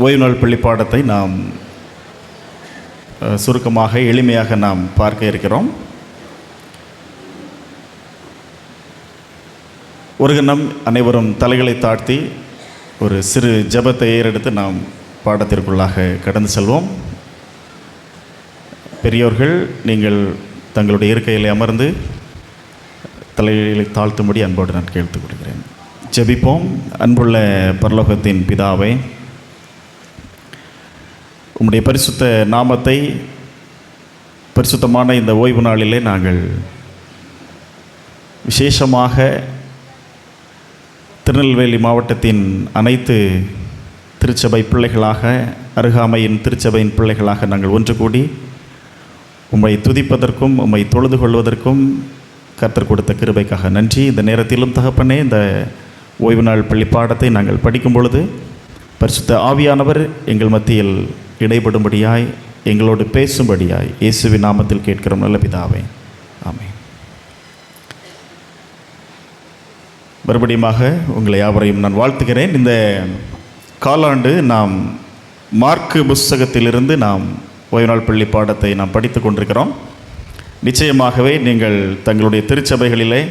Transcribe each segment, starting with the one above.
ஓய்வு நாள் பள்ளி பாடத்தை நாம் சுருக்கமாக எளிமையாக நாம் பார்க்க இருக்கிறோம். ஒரு கணம் அனைவரும் தலைகளை தாழ்த்தி ஒரு சிறு ஜெபத்தை ஏறெடுத்து நாம் பாடத்திற்குள்ளாக கடந்து செல்வோம். பெரியோர்கள், நீங்கள் தங்களுடைய இருக்கையில் அமர்ந்து தலைகளை தாழ்த்தும்படி அன்போடு நான் கேட்டுக்கொள்கிறேன். ஜெபிப்போம். அன்புள்ள பரலோகத்தின் பிதாவே, உம்முடைய பரிசுத்த நாமத்தை பரிசுத்தமான இந்த ஓய்வு நாளிலே நாங்கள் விசேஷமாக திருநெல்வேலி மாவட்டத்தின் அனைத்து திருச்சபை பிள்ளைகளாக, அருகாமையின் திருச்சபையின் பிள்ளைகளாக நாங்கள் ஒன்று கூடி உம்மை துதிப்பதற்கும் உம்மை தொழுது கொள்வதற்கும் கர்த்தர் கொடுத்த கிருபைக்காக நன்றி. இந்த நேரத்திலும் தகப்பனே, இந்த ஓய்வு நாள் பள்ளி பாடத்தை நாங்கள் படிக்கும் பொழுது பரிசுத்த ஆவியானவர் எங்கள் மத்தியில் இடைபடும்படியாய், எங்களோடு பேசும்படியாய் இயேசுவின் நாமத்தில் கேட்கிறோம் நல்ல பிதாவே, ஆமென். மறுபடியுமாக உங்களை யாவரையும் நான் வாழ்த்துகிறேன். இந்த காலாண்டு நாம் மார்க்கு புஸ்தகத்திலிருந்து நாம் ஓய்வு நாள் பள்ளி பாடத்தை நாம் படித்து கொண்டிருக்கிறோம். நிச்சயமாகவே நீங்கள் தங்களுடைய திருச்சபைகளிலே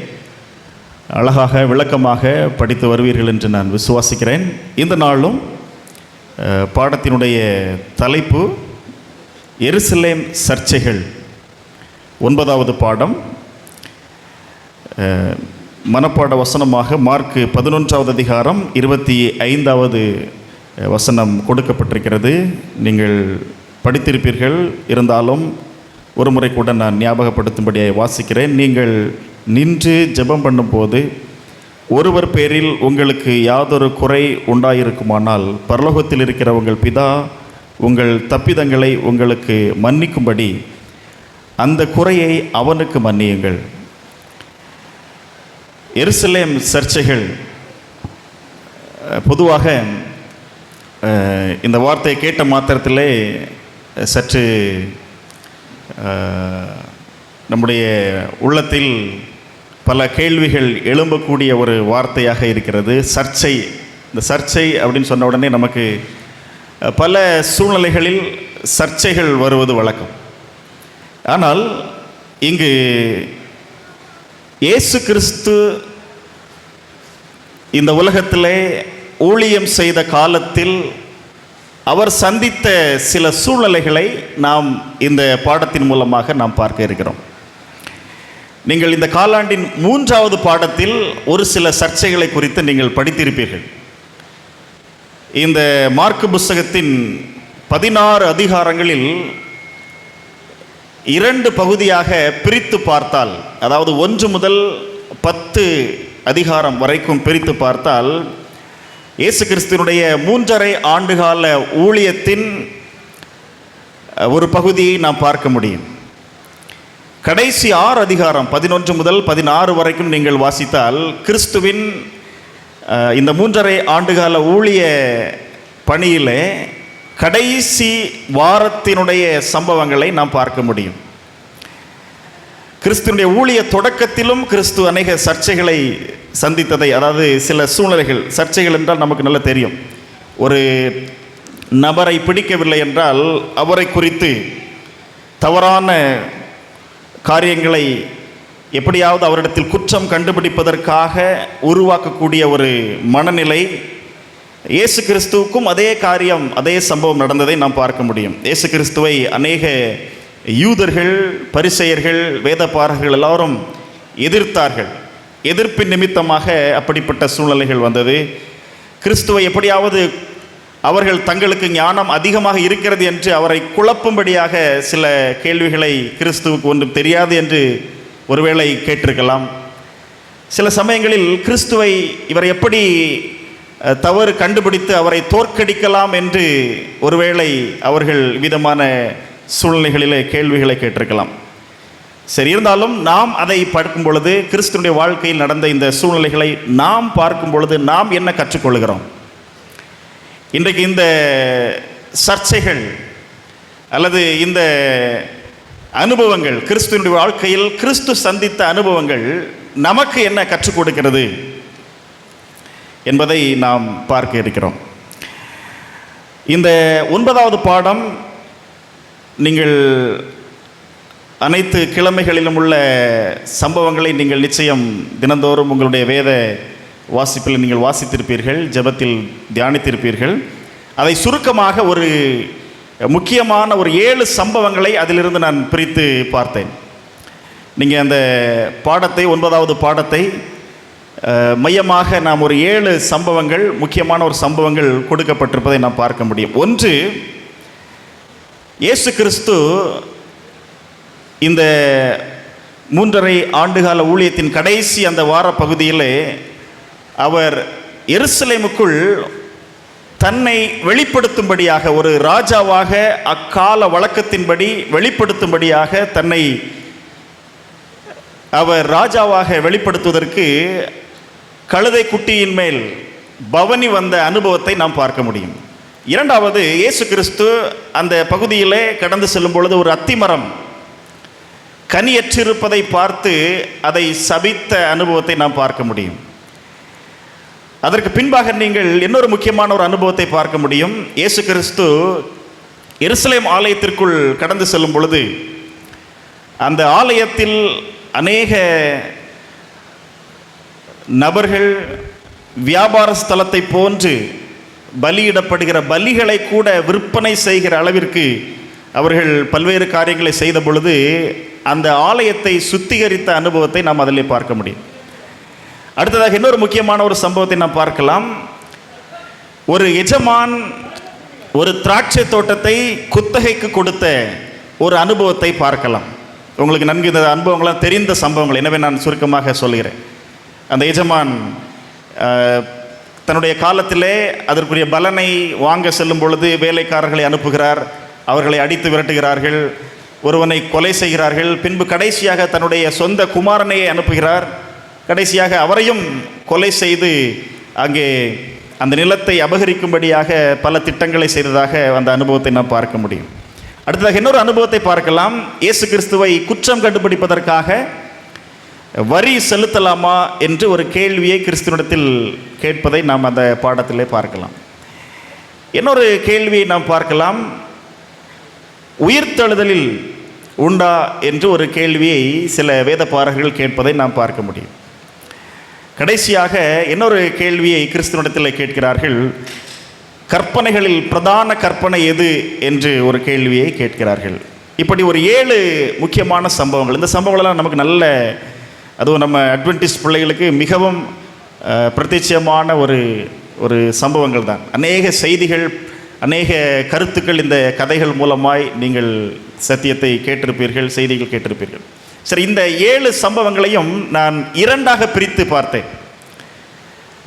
அழகாக விளக்கமாக படித்து வருவீர்கள் என்று நான் விசுவாசிக்கிறேன். இந்த நாளும் பாடத்தினுடைய தலைப்பு எருசலேம் சர்ச்சைகள். 9வது பாடம். மனப்பாட வசனமாக மார்க்கு 11வது அதிகாரம் 25வது வசனம் கொடுக்கப்பட்டிருக்கிறது. நீங்கள் படித்திருப்பீர்கள். இருந்தாலும் ஒரு முறை கூட நான் ஞாபகப்படுத்தும்படியாக வாசிக்கிறேன். நீங்கள் நின்று ஜெபம் பண்ணும்போது ஒருவர் பேரில் உங்களுக்கு யாதொரு குறை உண்டாயிருக்குமானால் பரலோகத்தில் இருக்கிற உங்கள் பிதா உங்கள் தப்பிதங்களை உங்களுக்கு மன்னிக்கும்படி அந்த குறையை அவனுக்கு மன்னியுங்கள். எருசலேம் சர்ச்சைகள். பொதுவாக இந்த வார்த்தையை கேட்ட மாத்திரத்திலே சற்று நம்முடைய உள்ளத்தில் பல கேள்விகள் எழும்பக்கூடிய ஒரு வார்த்தையாக இருக்கிறது சர்ச்சை. இந்த சர்ச்சை அப்படின்னு சொன்ன உடனே நமக்கு பல சூழ்நிலைகளில் சர்ச்சைகள் வருவது வழக்கம். ஆனால் இங்கு இயேசு கிறிஸ்து இந்த உலகத்திலே ஊழியம் செய்த காலத்தில் அவர் சந்தித்த சில சூழ்நிலைகளை நாம் இந்த பாடத்தின் மூலமாக நாம் பார்க்க இருக்கிறோம். நீங்கள் இந்த காலாண்டின் 3வது பாடத்தில் ஒரு சில சர்ச்சைகளை குறித்து நீங்கள் படித்திருப்பீர்கள். இந்த மார்க்கு புஸ்தகத்தின் 16 அதிகாரங்களில் 2 பகுதியாக பிரித்து பார்த்தால், அதாவது 1 முதல் 10 அதிகாரம் வரைக்கும் பிரித்து பார்த்தால், இயேசு கிறிஸ்துவினுடைய 3½ ஆண்டுகால ஊழியத்தின் ஒரு பகுதியை நாம் பார்க்க முடியும். கடைசி 6 அதிகாரம் 11 முதல் 16 வரைக்கும் நீங்கள் வாசித்தால் கிறிஸ்துவின் இந்த 3½ ஆண்டுகால ஊழிய பணியிலே கடைசி வாரத்தினுடைய சம்பவங்களை நாம் பார்க்க முடியும். கிறிஸ்துவனுடைய ஊழிய தொடக்கத்திலும் கிறிஸ்து அநேக சர்ச்சைகளை சந்தித்ததை, அதாவது சில சூழ்நிலைகள், சர்ச்சைகள் என்றால் நமக்கு நல்லா தெரியும். ஒரு நபரை பிடிக்கவில்லை என்றால் அவரை குறித்து தவறான காரியங்களை எப்படியாவது அவரிடத்தில் குற்றம் கண்டுபிடிப்பதற்காக உருவாக்கக்கூடிய ஒரு மனநிலை. இயேசு கிறிஸ்துவுக்கும் அதே காரியம், அதே சம்பவம் நடந்ததை நாம் பார்க்க முடியும். இயேசு கிறிஸ்துவை அநேக யூதர்கள், பரிசேயர்கள், வேதபாரகர்கள் எல்லாரும் எதிர்த்தார்கள். எதிர்ப்பின் நிமித்தமாக அப்படிப்பட்ட சூழ்நிலைகள் வந்தது. கிறிஸ்துவை எப்படியாவது அவர்கள் தங்களுக்கு ஞானம் அதிகமாக இருக்கிறது என்று அவரை குழப்பும்படியாக சில கேள்விகளை கிறிஸ்துவுக்கு ஒன்றும் தெரியாது என்று ஒருவேளை கேட்டிருக்கலாம். சில சமயங்களில் கிறிஸ்துவை இவர் எப்படி தவறு கண்டுபிடித்து அவரை தோற்கடிக்கலாம் என்று ஒருவேளை அவர்கள் விதமான சூழ்நிலைகளிலே கேள்விகளை கேட்டிருக்கலாம். சரி, இருந்தாலும் நாம் அதை பார்க்கும் பொழுது, கிறிஸ்துவனுடைய வாழ்க்கையில் நடந்த இந்த சூழ்நிலைகளை நாம் பார்க்கும் பொழுது நாம் என்ன கற்றுக்கொள்கிறோம்? இன்றைக்கு இந்த சர்ச்சைகள் அல்லது இந்த அனுபவங்கள், கிறிஸ்துவனுடைய வாழ்க்கையில் கிறிஸ்து சந்தித்த அனுபவங்கள் நமக்கு என்ன கற்றுக் கொடுக்கிறது என்பதை நாம் பார்க்க இருக்கிறோம். இந்த 9வது பாடம் நீங்கள் அனைத்து கிழமைகளிலும் உள்ள சம்பவங்களை நீங்கள் நிச்சயம் தினந்தோறும் உங்களுடைய வேத வாசிப்பில் நீங்கள் வாசித்திருப்பீர்கள், ஜெபத்தில் தியானித்திருப்பீர்கள். அதை சுருக்கமாக ஒரு முக்கியமான ஒரு 7 சம்பவங்களை அதிலிருந்து நான் பிரித்து பார்த்தேன். நீங்கள் அந்த பாடத்தை 9வது பாடத்தை மையமாக நாம் ஒரு 7 சம்பவங்கள், முக்கியமான ஒரு சம்பவங்கள் கொடுக்கப்பட்டிருப்பதை நாம் பார்க்க முடியும். ஒன்று, இயேசு கிறிஸ்து இந்த 3½ ஆண்டுகால ஊழியத்தின் கடைசி அந்த வார பகுதியிலே அவர் எருசலேமுக்குள் தன்னை வெளிப்படுத்தும்படியாக, ஒரு ராஜாவாக அக்கால வழக்கத்தின்படி வெளிப்படுத்தும்படியாக தன்னை அவர் ராஜாவாக வெளிப்படுத்துவதற்கு கழுதை குட்டியின் மேல் பவனி வந்த அனுபவத்தை நாம் பார்க்க முடியும். இரண்டாவது, இயேசு கிறிஸ்து அந்த பகுதியிலே கடந்து செல்லும் பொழுது ஒரு அத்திமரம் கனியற்றிருப்பதை பார்த்து அதை சபித்த அனுபவத்தை நாம் பார்க்க முடியும். அதற்கு பின்பாக நீங்கள் இன்னொரு முக்கியமான ஒரு அனுபவத்தை பார்க்க முடியும். இயேசு கிறிஸ்து எருசலேம் ஆலயத்திற்குள் கடந்து செல்லும் பொழுது அந்த ஆலயத்தில் அநேக நபர்கள் வியாபார ஸ்தலத்தை போன்று பலியிடப்படுகிற பலிகளை கூட விற்பனை செய்கிற அளவிற்கு அவர்கள் பல்வேறு காரியங்களை செய்த பொழுது அந்த ஆலயத்தை சுத்திகரித்த அனுபவத்தை நாம் அதிலே பார்க்க முடியும். அடுத்ததாக இன்னொரு முக்கியமான ஒரு சம்பவத்தை நாம் பார்க்கலாம். ஒரு எஜமான் ஒரு திராட்சை தோட்டத்தை குத்தகைக்கு கொடுத்த ஒரு அனுபவத்தை பார்க்கலாம். உங்களுக்கு நன்கு இந்த அனுபவங்களாம் தெரிந்த சம்பவங்கள், எனவே நான் சுருக்கமாக சொல்கிறேன். அந்த எஜமான் தன்னுடைய காலத்திலே அதற்குரிய பலனை வாங்க செல்லும் பொழுது வேலைக்காரர்களை அனுப்புகிறார். அவர்களை அடித்து விரட்டுகிறார்கள், ஒருவனை கொலை செய்கிறார்கள். பின்பு கடைசியாக தன்னுடைய சொந்த குமாரனையே அனுப்புகிறார். கடைசியாக அவரையும் கொலை செய்து அங்கே அந்த நிலத்தை அபகரிக்கும்படியாக பல திட்டங்களை செய்ததாக அந்த அனுபவத்தை நாம் பார்க்க முடியும். அடுத்ததாக இன்னொரு அனுபவத்தை பார்க்கலாம். இயேசு கிறிஸ்துவை குற்றம் கண்டுபிடிப்பதற்காக வரி செலுத்தலாமா என்று ஒரு கேள்வியை கிறிஸ்துவனிடத்தில் கேட்பதை நாம் அந்த பாடத்திலே பார்க்கலாம். இன்னொரு கேள்வியை நாம் பார்க்கலாம். உயிர்த்தெழுதலில் உண்டா என்று ஒரு கேள்வியை சில வேத பாரகர்கள் கேட்பதை நாம் பார்க்க முடியும். கடைசியாக இன்னொரு கேள்வியை கிறிஸ்துவனிடத்தில் கேட்கிறார்கள். கற்பனைகளில் பிரதான கற்பனை எது என்று ஒரு கேள்வியை கேட்கிறார்கள். இப்படி ஒரு 7 முக்கியமான சம்பவங்கள். இந்த சம்பவங்களெல்லாம் நமக்கு நல்ல, அதுவும் நம்ம அட்வென்டிஸ்ட் பிள்ளைகளுக்கு மிகவும் பிரத்யட்சமான ஒரு சம்பவங்கள் தான். அநேக செய்திகள், அநேக கருத்துக்கள் இந்த கதைகள் மூலமாய் நீங்கள் சத்தியத்தை கேட்டிருப்பீர்கள், செய்திகள் கேட்டிருப்பீர்கள். சரி, இந்த 7 சம்பவங்களையும் நான் 2ஆக பிரித்து பார்த்தேன்.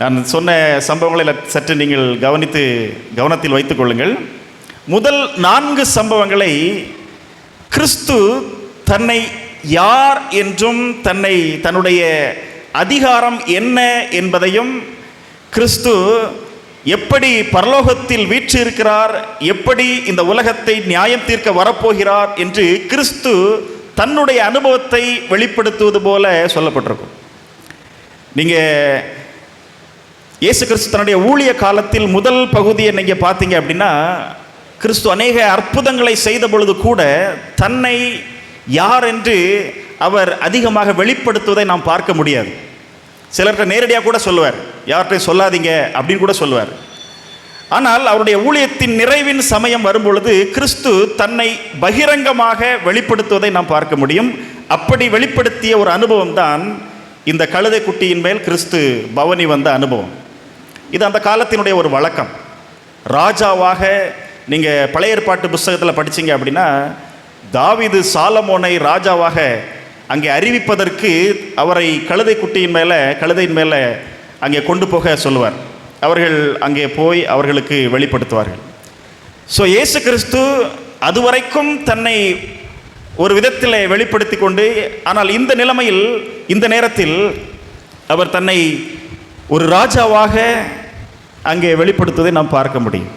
நான் சொன்ன சம்பவங்களை சற்று நீங்கள் கவனத்தில் வைத்துக் கொள்ளுங்கள். முதல் 4 சம்பவங்களை கிறிஸ்து தன்னை யார் என்றும் தன்னுடைய அதிகாரம் என்ன என்பதையும், கிறிஸ்து எப்படி பரலோகத்தில் வீற்றிருக்கிறார், எப்படி இந்த உலகத்தை நியாயம் தீர்க்க வரப்போகிறார் என்று கிறிஸ்து தன்னுடைய அனுபவத்தை வெளிப்படுத்துவது போல சொல்லப்பட்டிருக்கும். நீங்கள் இயேசு கிறிஸ்து தன்னுடைய ஊழிய காலத்தில் முதல் பகுதியை நீங்கள் பார்த்தீங்க அப்படின்னா, கிறிஸ்து அநேக அற்புதங்களை செய்த பொழுது கூட தன்னை யார் என்று அவர் அதிகமாக வெளிப்படுத்துவதை நாம் பார்க்க முடியாது. சிலர்கிட்ட நேரடியாக கூட சொல்லுவார், யார்கிட்டையும் சொல்லாதீங்க அப்படின்னு கூட சொல்லுவார். ஆனால் அவருடைய ஊழியத்தின் நிறைவின் சமயம் வரும்பொழுது கிறிஸ்து தன்னை பகிரங்கமாக வெளிப்படுத்துவதை நாம் பார்க்க முடியும். அப்படி வெளிப்படுத்திய ஒரு அனுபவம் தான் இந்த கழுதை குட்டியின் மேல் கிறிஸ்து பவனி வந்த அனுபவம். இது அந்த காலத்தினுடைய ஒரு வழக்கம். ராஜாவாக நீங்கள் பழைய ஏற்பாட்டு புஸ்தகத்தில் படித்தீங்க அப்படின்னா, தாவீது சாலமோனை ராஜாவாக அங்கே அறிவிப்பதற்கு அவரை கழுதையின் மேலே அங்கே கொண்டு போக சொல்லுவார். அவர்கள் அங்கே போய் அவர்களுக்கு வெளிப்படுத்துவார்கள். ஸோ இயேசு கிறிஸ்து அதுவரைக்கும் தன்னை ஒரு விதத்தில் வெளிப்படுத்தி கொண்டு, ஆனால் இந்த நிலைமையில், இந்த நேரத்தில் அவர் தன்னை ஒரு ராஜாவாக அங்கே வெளிப்படுத்துவதை நாம் பார்க்க முடியும்.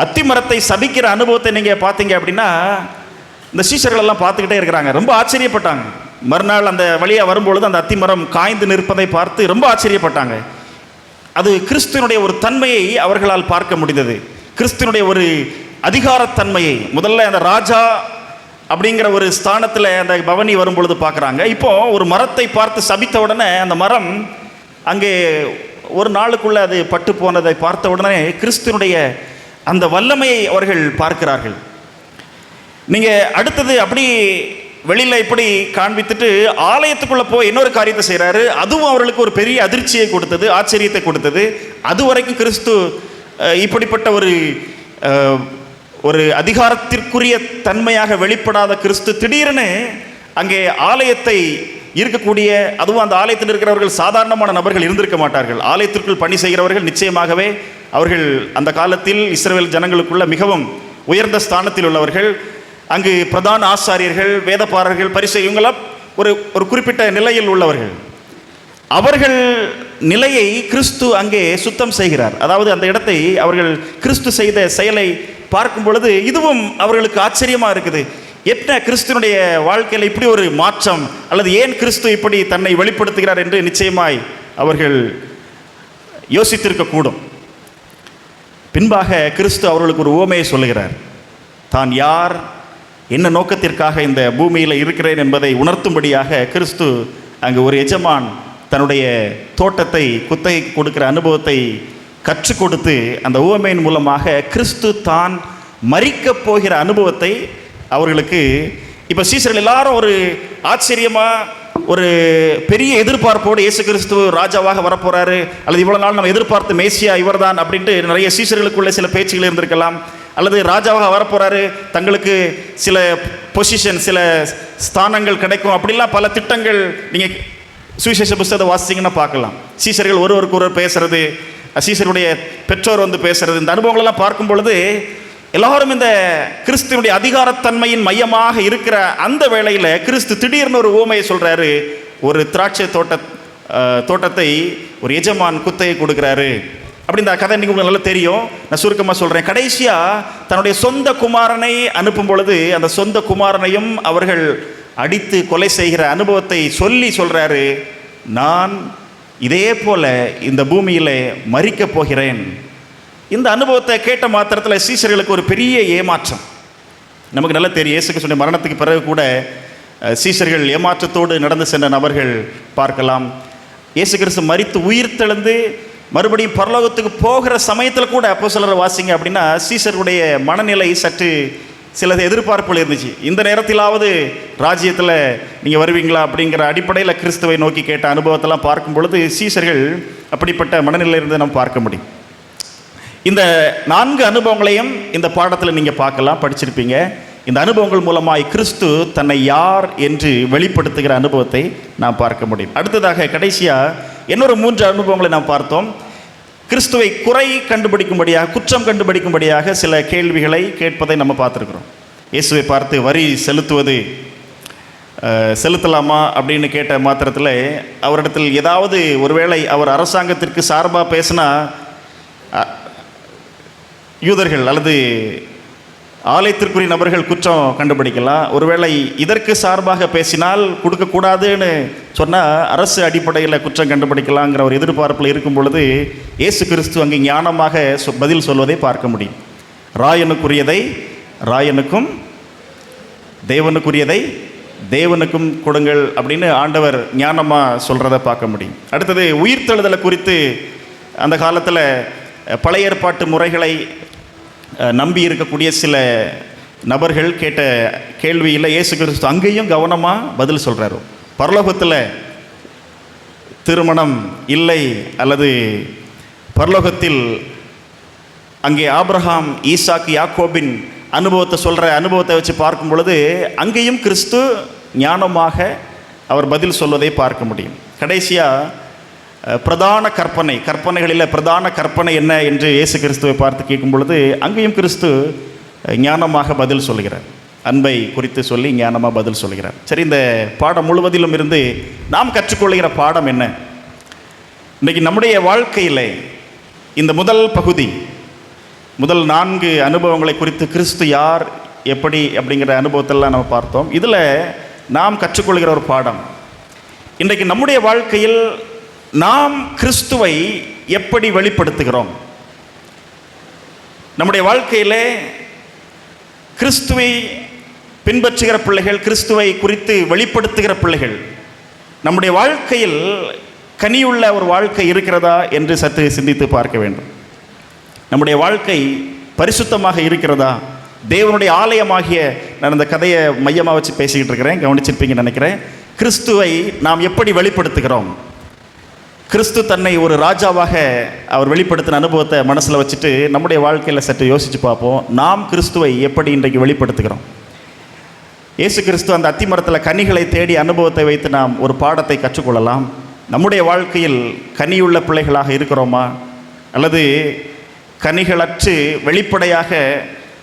அத்திமரத்தை சபிக்கிற அனுபவத்தை நீங்கள் பார்த்தீங்க அப்படின்னா, இந்த சீஷர்கள் எல்லாம் பார்த்துக்கிட்டே இருக்கிறாங்க. ரொம்ப ஆச்சரியப்பட்டாங்க. மறுநாள் அந்த வழியாக வரும்பொழுது அந்த அத்திமரம் காய்ந்து நிற்பதை பார்த்து ரொம்ப ஆச்சரியப்பட்டாங்க. அது கிறிஸ்துவனுடைய ஒரு தன்மையை அவர்களால் பார்க்க முடிந்தது. கிறிஸ்துவனுடைய ஒரு அதிகாரத்தன்மையை முதல்ல அந்த ராஜா அப்படிங்கிற ஒரு ஸ்தானத்தில் அந்த பவனி வரும் பொழுது பார்க்குறாங்க. இப்போ ஒரு மரத்தை பார்த்து சபித்த உடனே அந்த மரம் அங்கே ஒரு நாளுக்குள்ளே அது பட்டு போனதை பார்த்த உடனே கிறிஸ்துவனுடைய அந்த வல்லமையை அவர்கள் பார்க்கிறார்கள். நீங்கள் அடுத்தது அப்படி வெளியில் இப்படி காண்பித்துட்டு ஆலயத்துக்குள்ளே போய் இன்னொரு காரியத்தை செய்கிறாரு. அதுவும் அவர்களுக்கு ஒரு பெரிய அதிர்ச்சியை கொடுத்தது, ஆச்சரியத்தை கொடுத்தது. அது வரைக்கும் கிறிஸ்து இப்படிப்பட்ட ஒரு அதிகாரத்திற்குரிய தன்மையாக வெளிப்படாத கிறிஸ்து திடீரென அங்கே ஆலயத்தை இருக்கக்கூடிய, அதுவும் அந்த ஆலயத்தில் இருக்கிறவர்கள் சாதாரணமான நபர்கள் இருந்திருக்க மாட்டார்கள். ஆலயத்திற்குள் பணி செய்கிறவர்கள் நிச்சயமாகவே அவர்கள் அந்த காலத்தில் இஸ்ரவேல் ஜனங்களுக்குள்ள மிகவும் உயர்ந்த ஸ்தானத்தில் உள்ளவர்கள். அங்கு பிரதான ஆசாரியர்கள், வேதபாரர்கள், பரிசேயர்கள் இவங்களாம் ஒரு குறிப்பிட்ட நிலையில் உள்ளவர்கள். அவர்கள் நிலையை கிறிஸ்து அங்கே சுத்தம் செய்கிறார். அதாவது அந்த இடத்தை அவர்கள் கிறிஸ்து செய்த செயலை பார்க்கும் பொழுது இதுவும் அவர்களுக்கு ஆச்சரியமாக இருக்குது. என்ன கிறிஸ்துவனுடைய வாழ்க்கையில் இப்படி ஒரு மாற்றம், அல்லது ஏன் கிறிஸ்து இப்படி தன்னை வெளிப்படுத்துகிறார் என்று நிச்சயமாய் அவர்கள் யோசித்திருக்கக்கூடும். பின்பாக கிறிஸ்து அவர்களுக்கு ஒரு உவமையை சொல்லுகிறார். தான் யார், என்ன நோக்கத்திற்காக இந்த பூமியில் இருக்கிறேன் என்பதை உணர்த்தும்படியாக கிறிஸ்து அங்கு ஒரு எஜமான் தன்னுடைய தோட்டத்தை குத்தகை கொடுக்கிற அனுபவத்தை கற்றுக் கொடுத்து அந்த உவமையின் மூலமாக கிறிஸ்து தான் மரிக்கப் போகிற அனுபவத்தை அவர்களுக்கு, இப்போ சீசர்கள் எல்லாரும் ஒரு ஆச்சரியமாக ஒரு பெரிய எதிர்பார்ப்போடு இயேசு கிறிஸ்து ராஜாவாக வரப்போகிறாரு, அல்லது இவ்வளோ நாள் நம்ம எதிர்பார்த்த மேசியா இவர் தான் அப்படின்ட்டு நிறைய சீசர்களுக்குள்ள சில பேச்சுகள் இருந்திருக்கலாம். அல்லது ராஜாவாக வரப்போகிறாரு, தங்களுக்கு சில பொசிஷன், சில ஸ்தானங்கள் கிடைக்கும், அப்படிலாம் பல திட்டங்கள் நீங்கள் சுவிசேஷ புஸ்தகத்தை வாசிச்சிங்கன்னா பார்க்கலாம். சீசர்கள் ஒருவருக்கு ஒருவர் பேசுறது, சீசருடைய பெற்றோர் வந்து பேசுறது, இந்த அனுபவங்களெல்லாம் பார்க்கும் பொழுது எல்லாரும் இந்த கிறிஸ்துவனுடைய அதிகாரத்தன்மையின் மையமாக இருக்கிற அந்த வேளையில் கிறிஸ்து திடீர்னு ஒரு உவமையை சொல்கிறாரு. ஒரு திராட்சை தோட்டத்தை ஒரு எஜமான் குத்தகை கொடுக்குறாரு. அப்படி இந்த கதை நீங்கள் உங்களுக்கு நல்லா தெரியும், நான் சுருக்கமாக சொல்கிறேன். கடைசியாக தன்னுடைய சொந்த குமாரனை அனுப்பும் பொழுது அந்த சொந்த குமாரனையும் அவர்கள் அடித்து கொலை செய்கிற அனுபவத்தை சொல்கிறாரு. நான் இதே போல இந்த பூமியில் மரிக்கப் போகிறேன். இந்த அனுபவத்தை கேட்ட மாத்திரத்தில் சீசர்களுக்கு ஒரு பெரிய ஏமாற்றம். நமக்கு நல்லா தெரியும், இயேசு கிறிஸ்துவின் மரணத்துக்கு பிறகு கூட சீசர்கள் ஏமாற்றத்தோடு நடந்து சென்ற நபர்கள் பார்க்கலாம். இயேசு கிறிஸ்து மரித்து உயிர் தெழுந்து மறுபடியும் பரலோகத்துக்கு போகிற சமயத்தில் கூட அப்போஸ்தலரை வாசிங்க அப்படின்னா சீசருடைய மனநிலை சற்று சில எதிர்பார்ப்புகள் இருந்துச்சு. இந்த நேரத்திலாவது ராஜ்யத்தில் நீங்கள் வருவீங்களா அப்படிங்கிற அடிப்படையில் கிறிஸ்துவை நோக்கி கேட்ட அனுபவத்தெல்லாம் பார்க்கும் பொழுது சீசர்கள் அப்படிப்பட்ட மனநிலையிலிருந்து நம்ம பார்க்க முடியும். இந்த 4 அனுபவங்களையும் இந்த பாடத்தில் நீங்கள் பார்க்கலாம், படிச்சிருப்பீங்க. இந்த அனுபவங்கள் மூலமாய் கிறிஸ்து தன்னை யார் என்று வெளிப்படுத்துகிற அனுபவத்தை நாம் பார்க்க முடியும். அடுத்ததாக கடைசியாக இன்னொரு 3 அனுபவங்களை நாம் பார்த்தோம். கிறிஸ்துவை குறை கண்டுபிடிக்கும்படியாக, குற்றம் கண்டுபிடிக்கும்படியாக சில கேள்விகளை கேட்பதை நம்ம பார்த்துருக்குறோம். இயேசுவை பார்த்து வரி செலுத்தலாமா அப்படின்னு கேட்ட மாத்திரத்தில் அவரிடத்தில் ஏதாவது ஒருவேளை அவர் அரசாங்கத்திற்கு சார்பாக பேசினா யூதர்கள் அல்லது ஆலயத்திற்குரிய நபர்கள் குற்றம் கண்டுபிடிக்கலாம். ஒருவேளை இதற்கு சார்பாக பேசினால் கொடுக்கக்கூடாதுன்னு சொன்னால் அரசு அடிப்படையில் குற்றம் கண்டுபிடிக்கலாங்கிற ஒரு எதிர்பார்ப்பில் இருக்கும் பொழுது இயேசு கிறிஸ்து அங்கே ஞானமாக பதில் சொல்வதை பார்க்க முடியும். ராயனுக்குரியதை ராயனுக்கும், தேவனுக்குரியதை தேவனுக்கும் கொடுங்கள் அப்படின்னு ஆண்டவர் ஞானமாக சொல்கிறத பார்க்க முடியும். அடுத்தது உயிர்த்தெழுதலை குறித்து அந்த காலத்தில் பழைய ஏற்பாட்டு முறைகளை நம்பி இருக்கக்கூடிய சில நபர்கள் கேட்ட கேள்வியில் இயேசு கிறிஸ்து அங்கேயும் கவனமாக பதில் சொல்கிறார். பரலோகத்தில் திருமணம் இல்லை, அல்லது பரலோகத்தில் அங்கே ஆபிரகாம், ஈசாக்கு, யாக்கோபின் அனுபவத்தை வச்சு பார்க்கும் பொழுது அங்கேயும் கிறிஸ்து ஞானமாக அவர் பதில் சொல்வதை பார்க்க முடியும். கடைசியாக பிரதான கற்பனைகளில் பிரதான கற்பனை என்ன என்று இயேசு கிறிஸ்துவை பார்த்து கேட்கும் பொழுது அங்கேயும் கிறிஸ்து ஞானமாக பதில் சொல்கிறார். அன்பை குறித்து சொல்லி ஞானமாக பதில் சொல்கிறார். சரி, இந்த பாடம் முழுவதிலும் இருந்து நாம் கற்றுக்கொள்கிற பாடம் என்ன? இன்றைக்கி நம்முடைய வாழ்க்கையில் இந்த முதல் பகுதி, முதல் 4 அனுபவங்களை குறித்து கிறிஸ்து யார், எப்படி அப்படிங்கிற அனுபவத்தெல்லாம் நம்ம பார்த்தோம். இதில் நாம் கற்றுக்கொள்கிற ஒரு பாடம், இன்றைக்கு நம்முடைய வாழ்க்கையில் நாம் கிறிஸ்துவை எப்படி வெளிப்படுத்துகிறோம்? நம்முடைய வாழ்க்கையிலே கிறிஸ்துவை பின்பற்றுகிற பிள்ளைகள், கிறிஸ்துவை குறித்து வெளிப்படுத்துகிற பிள்ளைகள், நம்முடைய வாழ்க்கையில் கனியுள்ள ஒரு வாழ்க்கை இருக்கிறதா என்று சற்று சிந்தித்து பார்க்க வேண்டும். நம்முடைய வாழ்க்கை பரிசுத்தமாக இருக்கிறதா? தேவனுடைய ஆலயமாகிய, நான் இந்த கதையை மையமாக வச்சு பேசிக்கிட்டு இருக்கிறேன், கவனிச்சிருப்பீங்கன்னு நினைக்கிறேன். கிறிஸ்துவை நாம் எப்படி வெளிப்படுத்துகிறோம்? கிறிஸ்து தன்னை ஒரு ராஜாவாக அவர் வெளிப்படுத்தின அனுபவத்தை மனசில் வச்சுட்டு நம்முடைய வாழ்க்கையில் சற்று யோசித்து பார்ப்போம். நாம் கிறிஸ்துவை எப்படி இன்றைக்கு வெளிப்படுத்துகிறோம்? இயேசு கிறிஸ்து அந்த அத்திமரத்தில் கனிகளை தேடி அனுபவத்தை வைத்து நாம் ஒரு பாடத்தை கற்றுக்கொள்ளலாம். நம்முடைய வாழ்க்கையில் கனியுள்ள பிள்ளைகளாக இருக்கிறோமா, அல்லது கனிகளற்று வெளிப்படையாக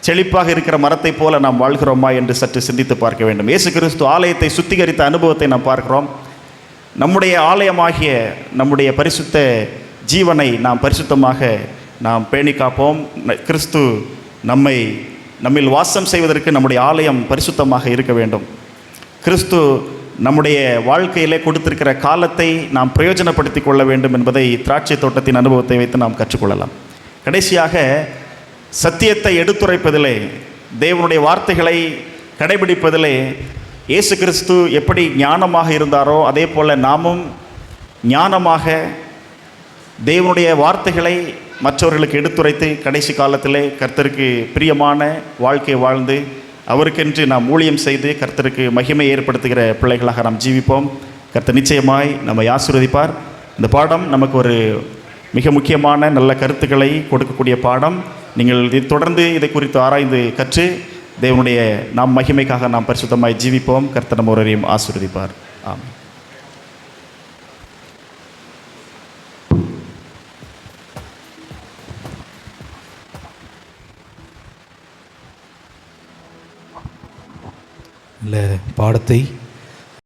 செழிப்பாக இருக்கிற மரத்தை போல நாம் வாழ்கிறோமா என்று சற்று சிந்தித்து பார்க்க வேண்டும். இயேசு கிறிஸ்து ஆலயத்தை சுத்திகரித்த அனுபவத்தை நாம் பார்க்கிறோம். நம்முடைய ஆலயமாகிய நம்முடைய பரிசுத்த ஜீவனை நாம் பரிசுத்தமாக நாம் பேணி காப்போம். கிறிஸ்து நம்மில் வாசம் செய்வதற்கு நம்முடைய ஆலயம் பரிசுத்தமாக இருக்க வேண்டும். கிறிஸ்து நம்முடைய வாழ்க்கையிலே கொடுத்திருக்கிற காலத்தை நாம் பிரயோஜனப்படுத்தி கொள்ள வேண்டும் என்பதை திராட்சை தோட்டத்தின் அனுபவத்தை வைத்து நாம் கற்றுக்கொள்ளலாம். கடைசியாக சத்தியத்தை எடுத்துரைப்பதிலே, தேவனுடைய வார்த்தைகளை கடைபிடிப்பதிலே இயேசு கிறிஸ்து எப்படி ஞானமாக இருந்தாரோ அதே போல் நாமும் ஞானமாக தேவனுடைய வார்த்தைகளை மற்றவர்களுக்கு எடுத்துரைத்து கடைசி காலத்திலே கர்த்தருக்கு பிரியமான வாழ்க்கை வாழ்ந்து அவருக்கென்று நாம் ஊழியம் செய்து கர்த்தருக்கு மகிமை ஏற்படுத்துகிற பிள்ளைகளாக நாம் ஜீவிப்போம். கர்த்தர் நிச்சயமாய் நம்மை ஆசீர்வதிப்பார். இந்த பாடம் நமக்கு ஒரு மிக முக்கியமான நல்ல கருத்துக்களை கொடுக்கக்கூடிய பாடம். நீங்கள் தொடர்ந்து இதை குறித்து ஆராய்ந்து கற்று தேவனுடைய நாம் மகிமைக்காக நாம் பரிசுத்தமாய் ஜீவிப்போம். கர்த்தர் நம்ம ஒருவரையும் ஆசீர்வதிப்பார். ஆமென். நல்ல பாடத்தை